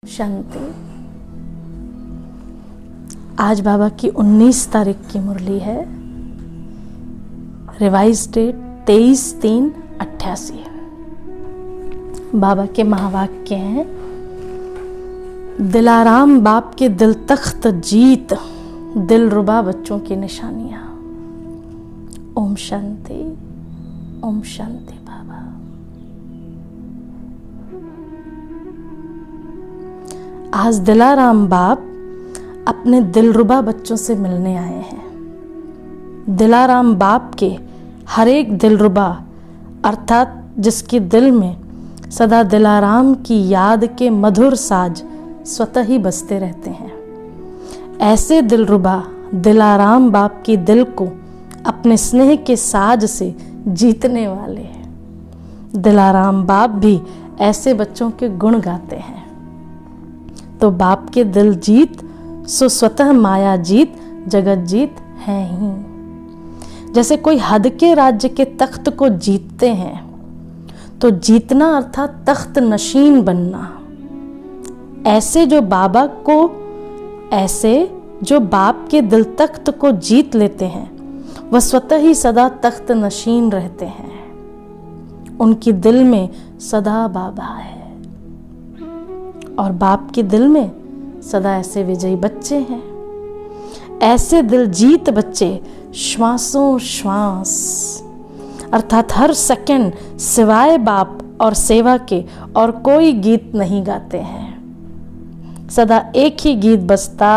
शांति। आज बाबा की 19 तारीख की मुरली है। Revise date 23/3/88। बाबा के महावाक्य हैं, दिलाराम बाप के दिल तख्त जीत, दिल रुबा बच्चों की निशानियां। ओम शांति, ओम शांति। बाबा आज दिलाराम बाप अपने दिलरुबा बच्चों से मिलने आए हैं। दिलाराम बाप के हर एक दिलरुबा अर्थात जिसके दिल में सदा दिलाराम की याद के मधुर साज स्वतः ही बजते रहते हैं, ऐसे दिलरुबा दिलाराम बाप की दिल को अपने स्नेह के साज से जीतने वाले हैं। दिलाराम बाप भी ऐसे बच्चों के गुण गाते हैं। तो बाप के दिल जीत सो स्वतः माया जीत, जगत जीत है ही। जैसे कोई हद के राज्य के तख्त को जीतते हैं, तो जीतना अर्थात तख्त नशीन बनना। ऐसे जो बाप के दिल तख्त को जीत लेते हैं, वह स्वतः ही सदा तख्त नशीन रहते हैं। उनकी दिल में सदा बाबा है और बाप के दिल में सदा ऐसे विजयी बच्चे हैं। ऐसे दिल जीत बच्चे श्वासों श्वास अर्थात हर सेकंड सिवाय बाप और सेवा के और कोई गीत नहीं गाते हैं। सदा एक ही गीत बजता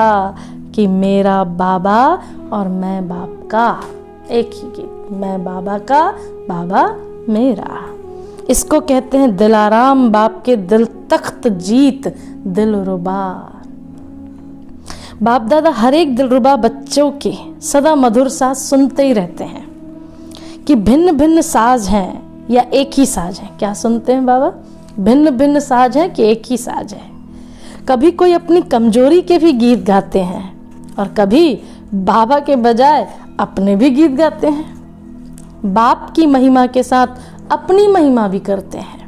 कि मेरा बाबा और मैं बाप का। एक ही गीत, मैं बाबा का, बाबा मेरा। इसको कहते हैं दिलाराम बाप के दिल तख्त जीत, दिलरुबा। बाप दादा हर एक दिलरुबा बच्चों के सदा मधुर साज सुनते ही रहते हैं कि भिन्न भिन्न साज हैं या एक ही साज है। क्या सुनते हैं बाबा? भिन्न भिन्न साज है कि एक ही साज है। कभी कोई अपनी कमजोरी के भी गीत गाते हैं और कभी बाबा के बजाय अपने भी गीत गाते हैं। बाप की महिमा के साथ अपनी महिमा भी करते हैं।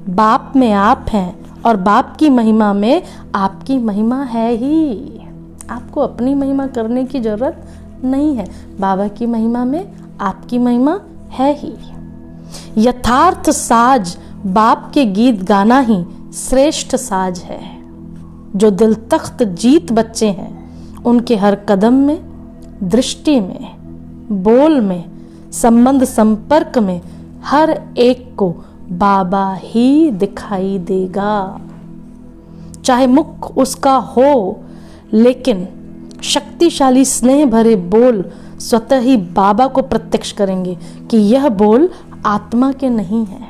बाप में आप हैं और बाप की महिमा में आपकी महिमा है ही। आपको अपनी महिमा करने की जरूरत नहीं है। बाबा की महिमा में आपकी महिमा है ही। यथार्थ साज बाप के गीत गाना ही श्रेष्ठ साज है। जो दिल तख्त जीत बच्चे हैं, उनके हर कदम में, दृष्टि में, बोल में, संबंध संपर्क में हर एक को बाबा ही दिखाई देगा। चाहे मुख उसका हो, लेकिन शक्तिशाली स्नेह भरे बोल स्वतः ही बाबा को प्रत्यक्ष करेंगे कि यह बोल आत्मा के नहीं है,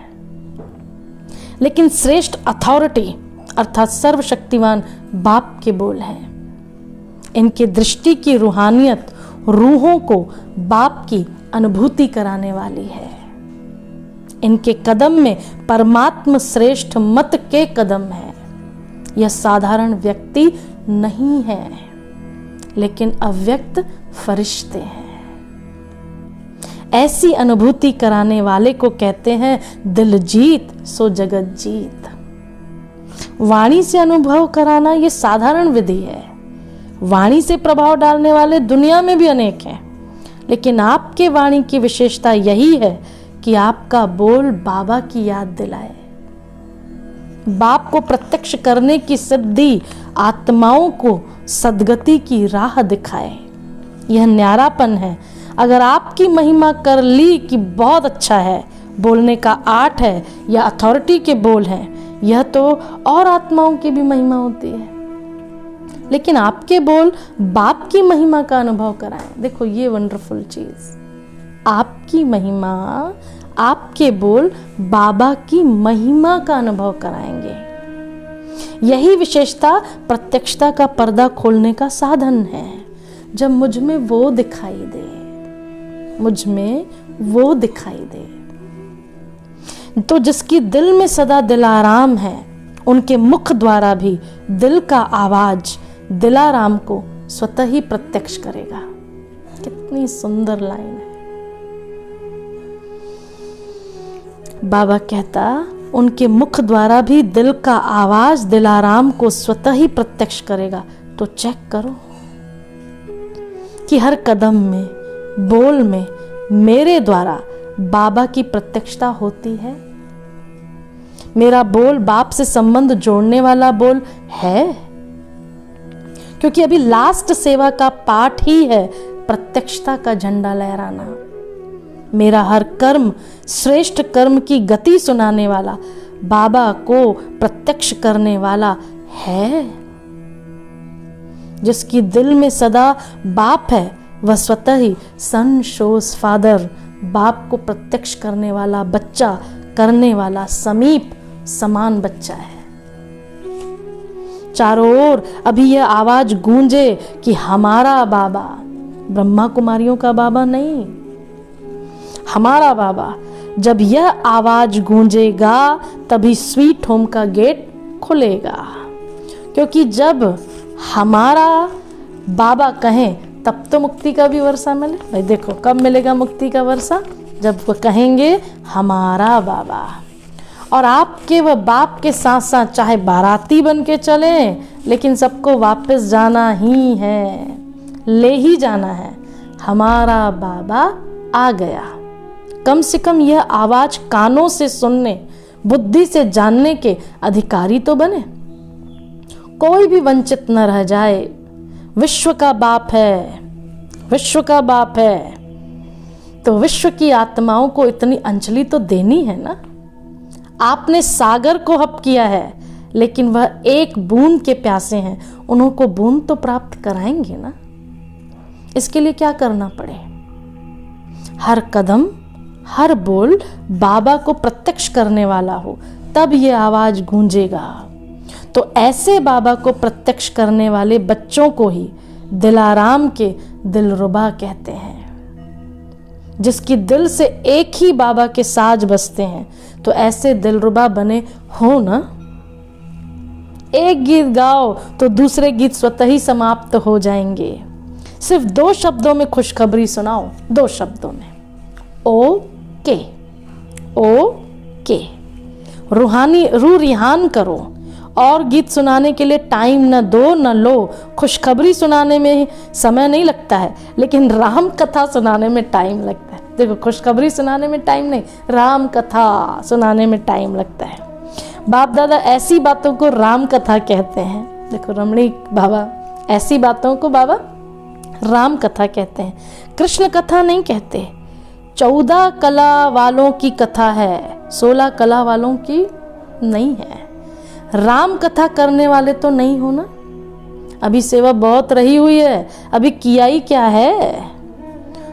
लेकिन श्रेष्ठ अथॉरिटी अर्थात सर्वशक्तिवान बाप के बोल हैं। इनकी दृष्टि की रूहानियत रूहों को बाप की अनुभूति कराने वाली है। इनके कदम में परमात्म श्रेष्ठ मत के कदम है। यह साधारण व्यक्ति नहीं है, लेकिन अव्यक्त फरिश्ते हैं। ऐसी अनुभूति कराने वाले को कहते हैं दिल जीत सो जगत जीत। वाणी से अनुभव कराना यह साधारण विधि है। वाणी से प्रभाव डालने वाले दुनिया में भी अनेक हैं, लेकिन आपके वाणी की विशेषता यही है कि आपका बोल बाबा की याद दिलाए, बाप को प्रत्यक्ष करने की सिद्धि, आत्माओं को सद्गति की राह दिखाए। यह न्यारापन है। अगर आपकी महिमा कर ली कि बहुत अच्छा है, बोलने का आर्ट है या अथॉरिटी के बोल हैं, यह तो और आत्माओं की भी महिमा होती है। लेकिन आपके बोल बाप की महिमा का अनुभव कराएं। देखो ये वंडरफुल चीज, आपकी महिमा, आपके बोल बाबा की महिमा का अनुभव कराएंगे। यही विशेषता प्रत्यक्षता का पर्दा खोलने का साधन है। जब मुझ में वो दिखाई दे, मुझ में वो दिखाई दे, तो जिसकी दिल में सदा दिलाराम है, उनके मुख द्वारा भी दिल का आवाज दिलाराम को स्वतः ही प्रत्यक्ष करेगा। कितनी सुंदर लाइन है। बाबा कहता उनके मुख द्वारा भी दिल का आवाज दिलाराम को स्वतः ही प्रत्यक्ष करेगा। तो चेक करो कि हर कदम में, बोल में मेरे द्वारा बाबा की प्रत्यक्षता होती है। मेरा बोल बाप से संबंध जोड़ने वाला बोल है, क्योंकि अभी लास्ट सेवा का पाठ ही है प्रत्यक्षता का झंडा लहराना। मेरा हर कर्म श्रेष्ठ कर्म की गति सुनाने वाला, बाबा को प्रत्यक्ष करने वाला है। जिसकी दिल में सदा बाप है वह स्वतः ही सन शोज फादर, बाप को प्रत्यक्ष करने वाला, बच्चा करने वाला, समीप समान बच्चा है। चारों ओर अभी यह आवाज गूंजे कि हमारा बाबा, ब्रह्मा कुमारियों का बाबा नहीं, हमारा बाबा। जब यह आवाज गूंजेगा तभी स्वीट होम का गेट खुलेगा, क्योंकि जब हमारा बाबा कहें तब तो मुक्ति का भी वर्षा मिले। भाई देखो कब मिलेगा मुक्ति का वर्षा, जब वो कहेंगे हमारा बाबा। और आपके व बाप के साथ साथ चाहे बाराती बन के चलें, लेकिन सबको वापस जाना ही है, ले ही जाना है। हमारा बाबा आ गया। कम से कम यह आवाज कानों से सुनने, बुद्धि से जानने के अधिकारी तो बने। कोई भी वंचित न रह जाए। विश्व का बाप है, विश्व का बाप है, तो विश्व की आत्माओं को इतनी अंजलि तो देनी है ना। आपने सागर को हप किया है, लेकिन वह एक बूंद के प्यासे हैं, उन्हों को बूंद तो प्राप्त कराएंगे ना। इसके लिए क्या करना पड़े? हर कदम, हर बोल बाबा को प्रत्यक्ष करने वाला हो, तब ये आवाज गूंजेगा। तो ऐसे बाबा को प्रत्यक्ष करने वाले बच्चों को ही दिलाराम के दिलरुबा कहते हैं। जिसकी दिल से एक ही बाबा के साज बजते हैं, तो ऐसे दिलरुबा बने हो ना। एक गीत गाओ तो दूसरे गीत स्वतः ही समाप्त हो जाएंगे। सिर्फ 2 शब्दों में खुशखबरी सुनाओ, 2 शब्दों में, ओके ओके। रूहानी रूह रिहान करो। और गीत सुनाने के लिए टाइम न दो न लो। खुशखबरी सुनाने में समय नहीं लगता है, लेकिन राम कथा सुनाने में टाइम लगता है। देखो खुशखबरी सुनाने में टाइम नहीं, राम कथा सुनाने में टाइम लगता है। बाप दादा ऐसी बातों को राम कथा कहते हैं। देखो रमणीक बाबा, ऐसी बातों को बाबा राम कथा कहते हैं, कृष्ण कथा नहीं कहते। 14 कला वालों की कथा है, 16 कला वालों की नहीं है। राम कथा करने वाले तो नहीं हो ना। अभी सेवा बहुत रही हुई है, अभी किया ही क्या है।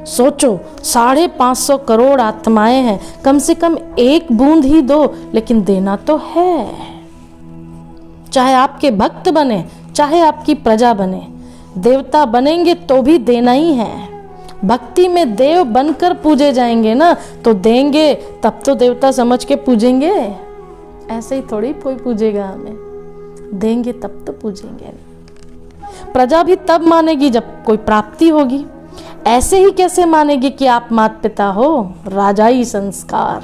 सोचो 550 करोड़ आत्माएं हैं, कम से कम एक बूंद ही दो, लेकिन देना तो है। चाहे आपके भक्त बने, चाहे आपकी प्रजा बने, देवता बनेंगे तो भी देना ही है। भक्ति में देव बनकर पूजे जाएंगे ना, तो देंगे तब तो देवता समझ के पूजेंगे। ऐसे ही थोड़ी कोई पूजेगा हमें, देंगे तब तो पूजेंगे। प्रजा भी तब मानेगी जब कोई प्राप्ति होगी। ऐसे ही कैसे मानेगी कि आप माता पिता हो? राजाई संस्कार,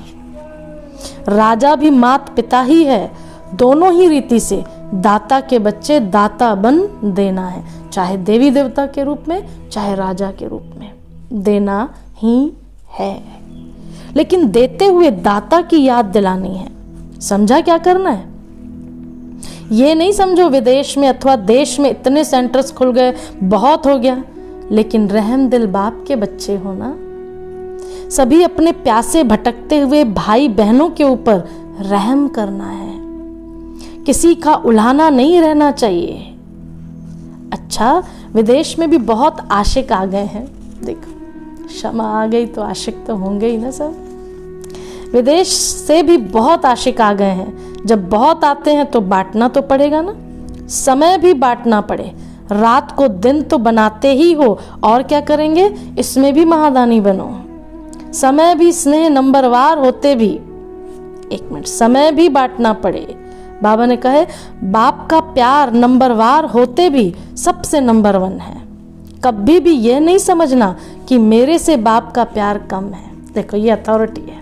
राजा भी माता पिता ही है। दोनों ही रीति से दाता के बच्चे दाता बन देना है, चाहे देवी देवता के रूप में, चाहे राजा के रूप में, देना ही है। लेकिन देते हुए दाता की याद दिलानी है। समझा क्या करना है? ये नहीं समझो विदेश में अथवा देश में इतने सेंटर्स खुल गए, बहुत हो गया, लेकिन रहम दिल बाप के बच्चे हो ना। सभी अपने प्यासे भटकते हुए भाई बहनों के ऊपर रहम करना है। किसी का उल्हाना नहीं रहना चाहिए। अच्छा, विदेश में भी बहुत आशिक आ गए हैं। देखो क्षमा आ गई तो आशिक तो होंगे ही ना सब। विदेश से भी बहुत आशिक आ गए हैं। जब बहुत आते हैं तो बांटना तो पड़ेगा ना, समय भी बांटना पड़े। रात को दिन तो बनाते ही हो, और क्या करेंगे? इसमें भी महादानी बनो। समय भी स्नेह नंबरवार होते भी, 1 मिनट, समय भी बांटना पड़े। बाबा ने कहे बाप का प्यार नंबरवार होते भी सबसे नंबर 1 है। कभी भी ये नहीं समझना कि मेरे से बाप का प्यार कम है। देखो ये अथॉरिटी है,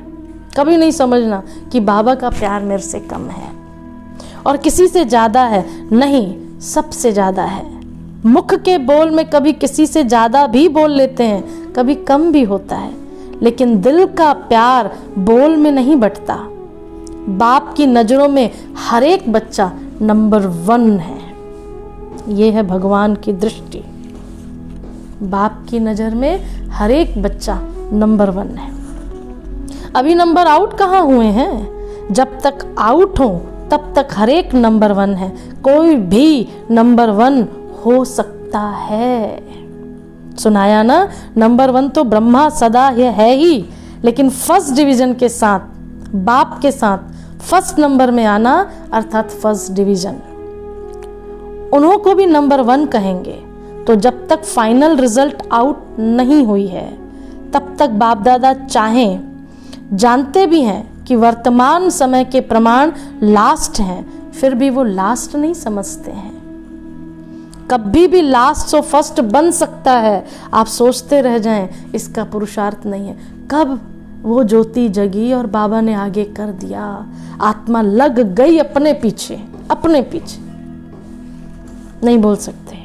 कभी नहीं समझना कि बाबा का प्यार मेरे से कम है और किसी से ज़्यादा है, नहीं, सबसे ज़्यादा है। मुख के बोल में कभी किसी से ज़्यादा भी बोल लेते हैं, कभी कम भी होता है, लेकिन दिल का प्यार बोल में नहीं बटता। बाप की नज़रों में हर एक बच्चा नंबर 1 है। ये है भगवान की दृष्टि। बाप की नज़र में हर एक बच्चा नंबर 1 है। अभी नंबर आउट कहाँ हुए हैं? जब तक आउट हो तब तक हर एक नंबर 1 है। कोई भी नंबर 1 हो सकता है। सुनाया ना, नंबर 1 तो ब्रह्मा सदा ये है ही, लेकिन फर्स्ट डिवीजन के साथ, बाप के साथ फर्स्ट नंबर में आना अर्थात फर्स्ट डिवीजन, उन्हों को भी नंबर 1 कहेंगे। तो जब तक फाइनल रिजल्ट आउट नहीं हुई है तब तक बाप दादा चाहें, जानते भी हैं कि वर्तमान समय के प्रमाण लास्ट हैं, फिर भी वो लास्ट नहीं समझते हैं। कभी भी लास्ट सो फर्स्ट बन सकता है, आप सोचते रह जाएं, इसका पुरुषार्थ नहीं है। कब वो ज्योति जगी और बाबा ने आगे कर दिया, आत्मा लग गई अपने पीछे, अपने पीछे नहीं बोल सकते।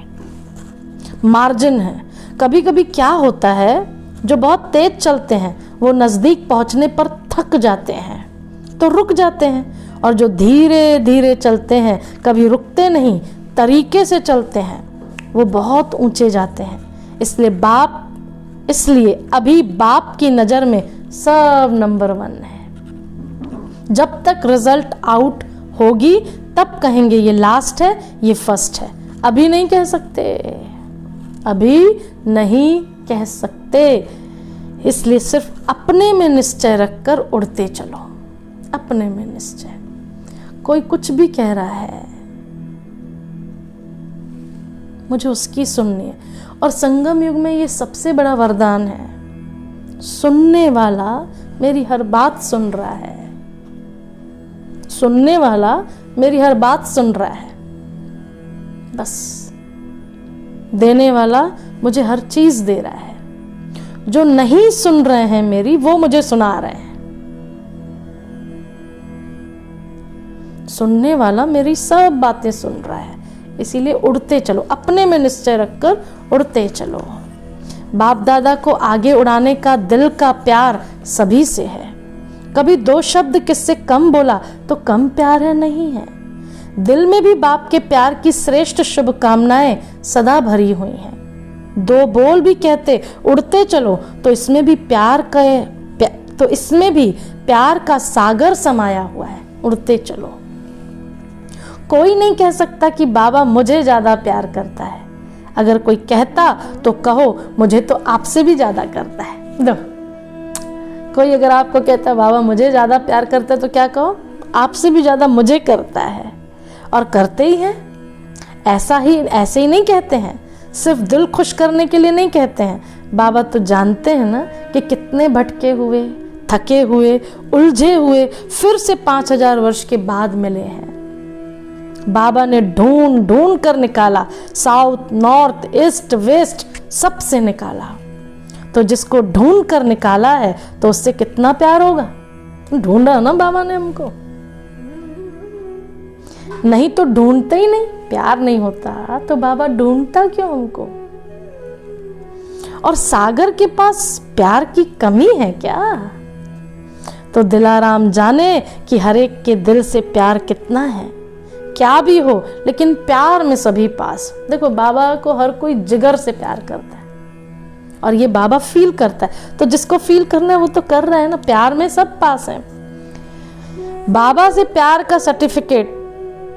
मार्जिन है। कभी कभी क्या होता है, जो बहुत तेज चलते हैं वो नज़दीक पहुंचने पर थक जाते हैं तो रुक जाते हैं, और जो धीरे धीरे चलते हैं, कभी रुकते नहीं, तरीके से चलते हैं, वो बहुत ऊंचे जाते हैं। इसलिए अभी बाप की नज़र में सब नंबर 1 है। जब तक रिजल्ट आउट होगी तब कहेंगे ये लास्ट है, ये फर्स्ट है। अभी नहीं कह सकते, अभी नहीं कह सकते। इसलिए सिर्फ अपने में निश्चय रखकर उड़ते चलो, अपने में निश्चय। कोई कुछ भी कह रहा है, मुझे उसकी सुननी है। और संगम युग में ये सबसे बड़ा वरदान है, सुनने वाला मेरी हर बात सुन रहा है, सुनने वाला मेरी हर बात सुन रहा है। बस देने वाला मुझे हर चीज दे रहा है। जो नहीं सुन रहे हैं मेरी, वो मुझे सुना रहे हैं। सुनने वाला मेरी सब बातें सुन रहा है। इसीलिए उड़ते चलो, अपने में निश्चय रखकर उड़ते चलो। बाप दादा को आगे उड़ाने का दिल का प्यार सभी से है। कभी 2 शब्द किससे कम बोला तो कम प्यार है, नहीं है। दिल में भी बाप के प्यार की श्रेष्ठ शुभकामनाएं सदा भरी हुई हैं। 2 बोल भी कहते उड़ते चलो तो इसमें भी प्यार का सागर समाया हुआ है। उड़ते चलो। कोई नहीं कह सकता कि बाबा मुझे ज्यादा प्यार करता है। अगर कोई कहता तो कहो मुझे तो आपसे भी ज्यादा करता है। दो, कोई अगर आपको कहता है बाबा मुझे ज्यादा प्यार करता है तो क्या कहो, आपसे भी ज्यादा मुझे करता है। और करते ही हैं। ऐसे ही नहीं कहते हैं, सिर्फ दिल खुश करने के लिए नहीं कहते हैं। बाबा तो जानते हैं ना कि कितने भटके हुए, थके हुए, उलझे हुए फिर से 5000 वर्ष के बाद मिले हैं। बाबा ने ढूंढ ढूंढ कर निकाला, साउथ नॉर्थ ईस्ट वेस्ट सबसे निकाला। तो जिसको ढूंढ कर निकाला है तो उससे कितना प्यार होगा। ढूंढा ना बाबा ने हमको, नहीं तो ढूंढते ही नहीं, प्यार नहीं होता तो बाबा ढूंढता क्यों हमको। और सागर के पास प्यार की कमी है क्या। तो दिलाराम जाने कि हर एक के दिल से प्यार कितना है। क्या भी हो लेकिन प्यार में सभी पास। देखो बाबा को हर कोई जिगर से प्यार करता है और ये बाबा फील करता है। तो जिसको फील करना है वो तो कर रहा है ना, प्यार में सब पास है। बाबा से प्यार का सर्टिफिकेट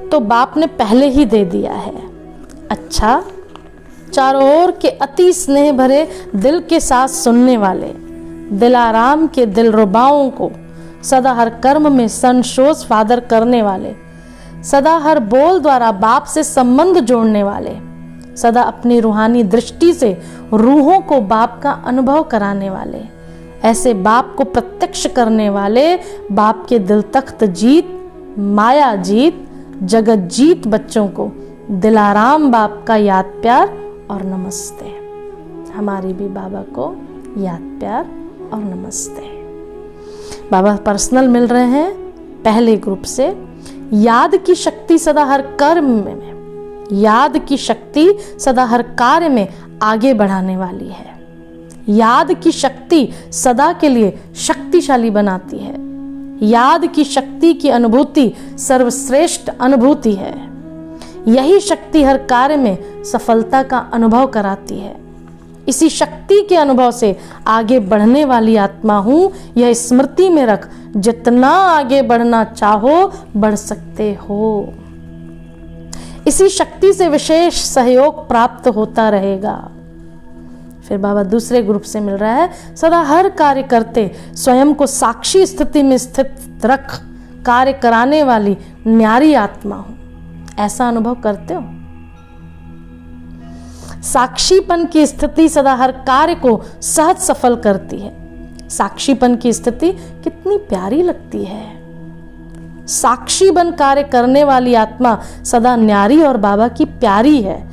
तो बाप ने पहले ही दे दिया है। अच्छा, चारों ओर के अति स्नेह भरे दिल के साथ सुनने वाले, दिलाराम के दिलरुबाओं को सदा हर कर्म में संशोष फादर करने वाले, सदा हर बोल द्वारा बाप से संबंध जोड़ने वाले, सदा अपनी रूहानी दृष्टि से रूहों को बाप का अनुभव कराने वाले, ऐसे बाप को प्रत्यक्ष करने वाले, बाप के दिल तख्त जीत, माया जीत, जगत जीत बच्चों को दिलाराम बाप का याद प्यार और नमस्ते। हमारी भी बाबा को याद प्यार और नमस्ते। बाबा पर्सनल मिल रहे हैं पहले ग्रुप से। याद की शक्ति सदा हर कर्म में, याद की शक्ति सदा हर कार्य में आगे बढ़ाने वाली है। याद की शक्ति सदा के लिए शक्तिशाली बनाती है। याद की शक्ति की अनुभूति सर्वश्रेष्ठ अनुभूति है। यही शक्ति हर कार्य में सफलता का अनुभव कराती है। इसी शक्ति के अनुभव से आगे बढ़ने वाली आत्मा हूं, यह स्मृति में रख। जितना आगे बढ़ना चाहो बढ़ सकते हो। इसी शक्ति से विशेष सहयोग प्राप्त होता रहेगा। फिर बाबा दूसरे ग्रुप से मिल रहा है, सदा हर कार्य करते स्वयं को साक्षी स्थिति में स्थित रख कार्य कराने वाली न्यारी आत्मा हूं। ऐसा अनुभव करते हो? साक्षीपन की स्थिति सदा हर कार्य को सहज सफल करती है। साक्षीपन की स्थिति कितनी प्यारी लगती है। साक्षी बन कार्य करने वाली आत्मा सदा न्यारी और बाबा की प्यारी है।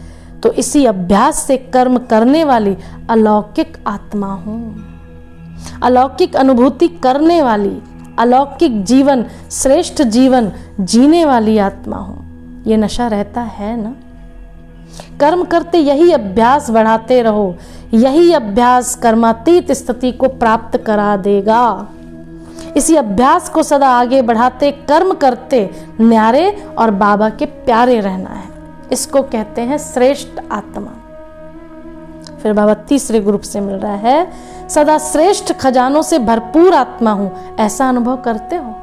तो इसी अभ्यास से कर्म करने वाली अलौकिक आत्मा हूं। अलौकिक अनुभूति करने वाली, अलौकिक जीवन, श्रेष्ठ जीवन जीने वाली आत्मा हूं। ये नशा रहता है ना? कर्म करते यही अभ्यास बढ़ाते रहो। यही अभ्यास कर्मातीत स्थिति को प्राप्त करा देगा। इसी अभ्यास को सदा आगे बढ़ाते कर्म करते न्यारे और बाबा के प्यारे रहना है। इसको कहते हैं श्रेष्ठ आत्मा। फिर बाबा तीसरे ग्रुप से मिल रहा है, सदा श्रेष्ठ खजानों से भरपूर आत्मा हूं। ऐसा अनुभव करते हो?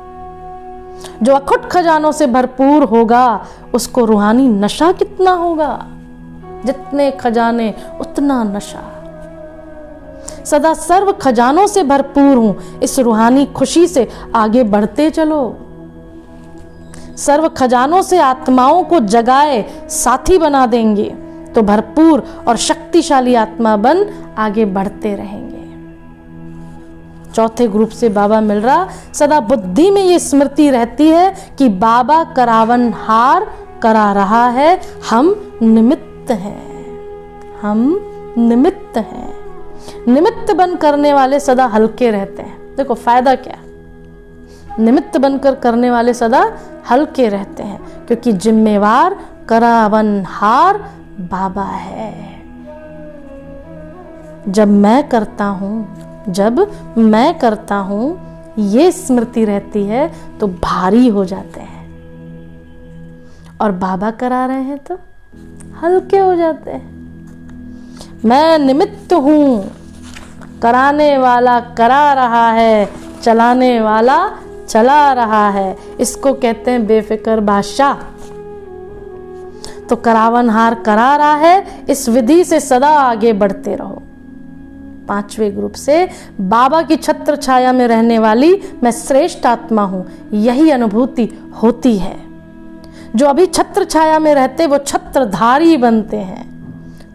जो अखुट खजानों से भरपूर होगा उसको रूहानी नशा कितना होगा। जितने खजाने उतना नशा। सदा सर्व खजानों से भरपूर हूं। इस रूहानी खुशी से आगे बढ़ते चलो। सर्व खजानों से आत्माओं को जगाए साथी बना देंगे तो भरपूर और शक्तिशाली आत्मा बन आगे बढ़ते रहेंगे। चौथे ग्रुप से बाबा मिल रहा, सदा बुद्धि में ये स्मृति रहती है कि बाबा करावन हार करा रहा है। हम निमित्त हैं। हम निमित्त हैं। निमित्त बन करने वाले सदा हल्के रहते हैं। देखो फायदा क्या? निमित्त बनकर करने वाले सदा हल्के रहते हैं, क्योंकि जिम्मेवार करावनहार बाबा है। जब मैं करता हूं ये स्मृति रहती है तो भारी हो जाते हैं, और बाबा करा रहे हैं तो हल्के हो जाते हैं। मैं निमित्त हूं, कराने वाला करा रहा है, चलाने वाला चला रहा है। इसको कहते हैं बेफिक्र बादशाह। तो करावनहार करा रहा है, इस विधि से सदा आगे बढ़ते रहो। पांचवें ग्रुप से बाबा की छत्र छाया में रहने वाली मैं श्रेष्ठ आत्मा हूं। यही अनुभूति होती है। जो अभी छत्र छाया में रहते वो छत्रधारी बनते हैं।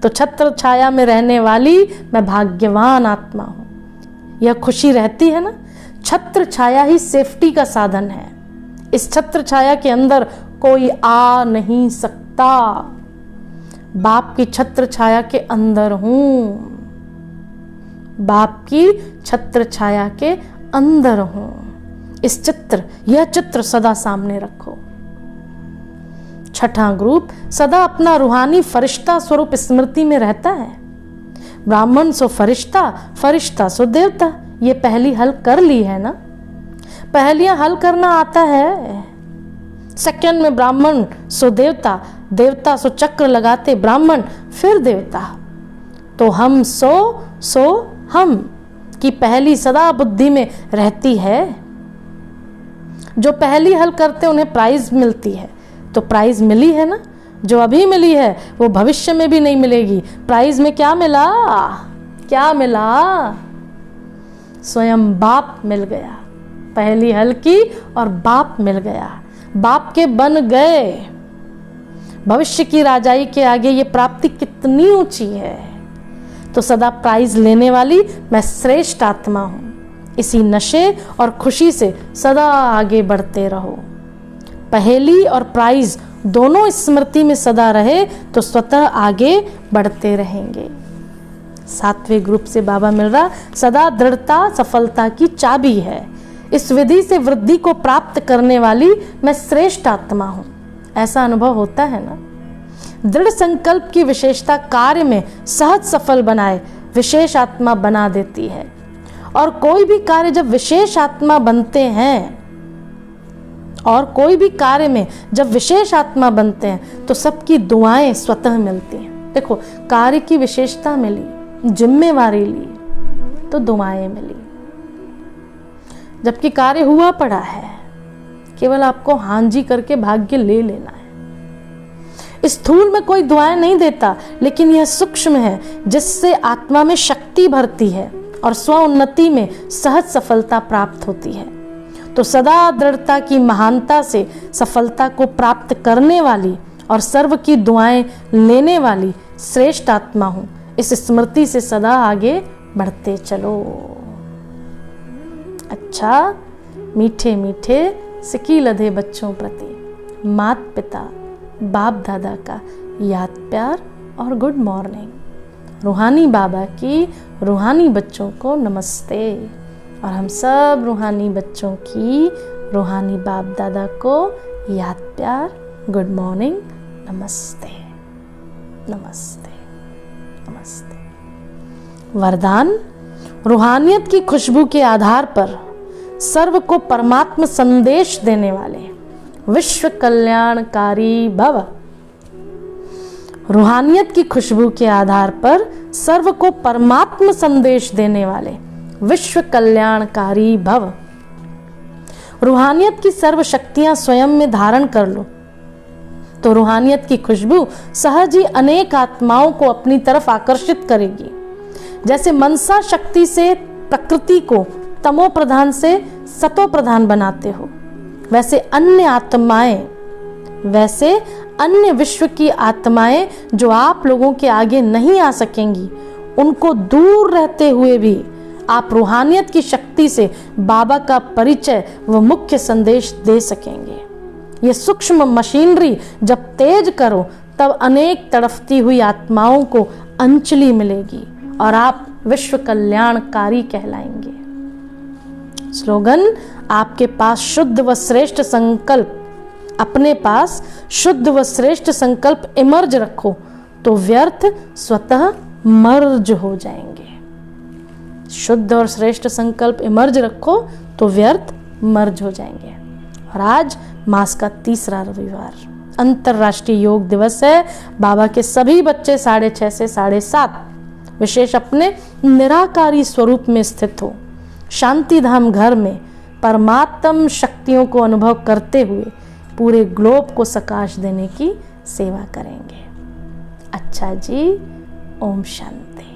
तो छत्र छाया में रहने वाली मैं भाग्यवान आत्मा हूं। यह खुशी रहती है ना। छत्र छाया ही सेफ्टी का साधन है। इस छत्र छाया के अंदर कोई आ नहीं सकता। बाप की छत्र छाया के अंदर हूं। बाप की छत्र छाया के अंदर हूं। यह चित्र सदा सामने रखो। छठा ग्रुप, सदा अपना रूहानी फरिश्ता स्वरूप स्मृति में रहता है। ब्राह्मण सो फरिश्ता, फरिश्ता सो देवता। ये पहली हल कर ली है ना। पहलियां हल करना आता है। सेकंड में ब्राह्मण सो देवता, देवता सो चक्र लगाते ब्राह्मण, फिर देवता। तो हम सो हम की पहली सदा बुद्धि में रहती है। जो पहली हल करते उन्हें प्राइज मिलती है। तो प्राइज मिली है ना। जो अभी मिली है वो भविष्य में भी नहीं मिलेगी। प्राइज में क्या मिला? स्वयं बाप मिल गया। पहली हल की और बाप मिल गया। बाप के बन गए। भविष्य की राजाई के आगे ये प्राप्ति कितनी ऊंची है। तो सदा प्राइज लेने वाली मैं श्रेष्ठ आत्मा हूं। इसी नशे और खुशी से सदा आगे बढ़ते रहो। पहेली और प्राइज दोनों स्मृति में सदा रहे तो स्वतः आगे बढ़ते रहेंगे। सातवें ग्रुप से बाबा मिल रहा, सदा दृढ़ता सफलता की चाबी है। इस विधि से वृद्धि को प्राप्त करने वाली मैं श्रेष्ठ आत्मा हूं। ऐसा अनुभव होता है ना। दृढ़ संकल्प की विशेषता कार्य में सहज सफल बनाए विशेष आत्मा बना देती है। और कोई भी कार्य जब विशेष आत्मा बनते हैं, और कोई भी कार्य में जब विशेष आत्मा बनते हैं तो सबकी दुआएं स्वतः मिलती हैं। देखो, कार्य की विशेषता मिली, जिम्मेवारी ली तो दुआएं मिली। जबकि कार्य हुआ पड़ा है, केवल आपको हाँ जी करके भाग्य ले लेना है। स्थूल में कोई दुआएं नहीं देता, लेकिन यह सूक्ष्म है जिससे आत्मा में शक्ति भरती है और स्व उन्नति में सहज सफलता प्राप्त होती है। तो सदा दृढ़ता की महानता से सफलता को प्राप्त करने वाली और सर्व की दुआएं लेने वाली श्रेष्ठ आत्मा हूं, इस स्मृति से सदा आगे बढ़ते चलो। अच्छा, मीठे मीठे सिकी लधे बच्चों प्रति मात पिता बाप दादा का याद प्यार और गुड मॉर्निंग। रूहानी बाबा की रूहानी बच्चों को नमस्ते। और हम सब रूहानी बच्चों की रूहानी बाप दादा को याद प्यार, गुड मॉर्निंग, नमस्ते नमस्ते नमस्ते। वरदान: रूहानियत की खुशबू के आधार पर सर्व को परमात्मा संदेश देने वाले विश्व कल्याणकारी भव। रूहानियत की खुशबू के आधार पर सर्व को परमात्मा संदेश देने वाले विश्व कल्याणकारी भव। रूहानियत की सर्व शक्तियां स्वयं में धारण कर लो तो रूहानियत की खुशबू सहज ही अनेक आत्माओं को अपनी तरफ आकर्षित करेगी। जैसे मनसा शक्ति से प्रकृति को तमो प्रधान से सतो प्रधान बनाते हो, वैसे अन्य विश्व की आत्माएं जो आप लोगों के आगे नहीं आ सकेंगी, उनको दूर रहते हुए भी आप रूहानियत की शक्ति से बाबा का परिचय व मुख्य संदेश दे सकेंगे। ये सूक्ष्म मशीनरी जब तेज करो तब अनेक तड़फती हुई आत्माओं को अंजलि मिलेगी और आप विश्व कल्याणकारी कहलाएंगे। स्लोगन: आपके पास शुद्ध व श्रेष्ठ संकल्प, अपने पास शुद्ध व श्रेष्ठ संकल्प इमर्ज रखो तो व्यर्थ स्वतः मर्ज हो जाएंगे। शुद्ध और श्रेष्ठ संकल्प इमर्ज रखो तो व्यर्थ मर्ज हो जाएंगे। और आज मास का तीसरा रविवार अंतर्राष्ट्रीय योग दिवस है। बाबा के सभी बच्चे 6:30 से 7:30 विशेष अपने निराकारी स्वरूप में स्थित हो शांति धाम घर में परमात्म शक्तियों को अनुभव करते हुए पूरे ग्लोब को सकाश देने की सेवा करेंगे। अच्छा जी, ओम शांति।